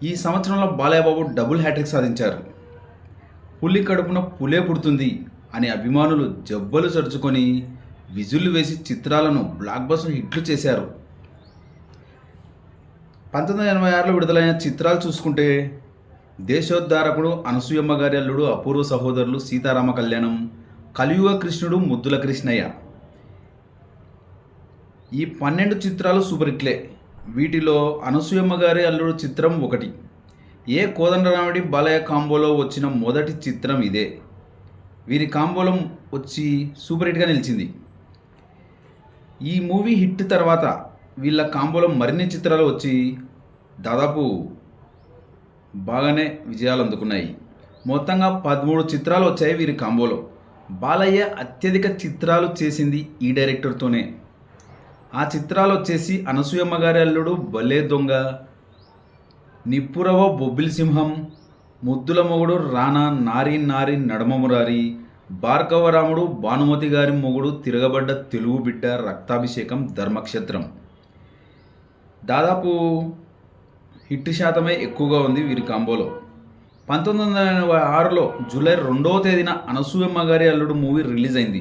ఈ సంవత్సరంలో Balayya Babu double hat trick సాధించారు. పులి కడుపున పులే పుడుతుంది అని అభిమానులు జబ్బలు చరుచుకొని విజుళ్ళు వేసి చిత్రాలను బ్లాక్ బస్టర్ హిట్లు చేశారు. 1986లో విడుదలైన చిత్రాలు చూసుకుంటే దేశోద్ధారకుడు, అనసూయమ్మ గారి అల్లుడు, అపూర్వ సహోదరులు, సీతారామ కళ్యాణం, కలియుగ కృష్ణుడు, ముద్దుల కృష్ణయ్య, ఈ 12 చిత్రాలు సూపర్ హిట్లే. వీటిలో అనసూయమ్మ గారి అల్లుడు చిత్రం ఒకటి. కోదండరామిడి బాలయ్య కాంబోలో వచ్చిన మొదటి చిత్రం ఇదే. వీరి కాంబోలో వచ్చి సూపర్ హిట్గా నిలిచింది. ఈ మూవీ హిట్ తర్వాత వీళ్ళ కాంబోలో మరిన్ని చిత్రాలు వచ్చి దాదాపు బాగానే విజయాలు అందుకున్నాయి. మొత్తంగా 13 చిత్రాలు వచ్చాయి వీరి కాంబోలో. బాలయ్య అత్యధిక చిత్రాలు చేసింది ఈ డైరెక్టర్తోనే. ఆ చిత్రాలు వచ్చేసి అనసూయమ్మ గారి అల్లుడు, భలే దొంగ, నిప్పురవ, బొబ్బిలి సింహం, ముద్దుల మొగుడు, రానా, నారి నారి నడమ మురారి, భార్గవరాముడు, భానుమతి గారి మొగుడు, తిరగబడ్డ తెలుగు బిడ్డ, రక్తాభిషేకం, ధర్మక్షేత్రం. దాదాపు హిట్ శాతమే ఎక్కువగా ఉంది వీరి కాంబోలో. 1986లో జూలై 2వ తేదీన అనసూయమ్మ గారి అల్లుడు మూవీ రిలీజ్ అయింది.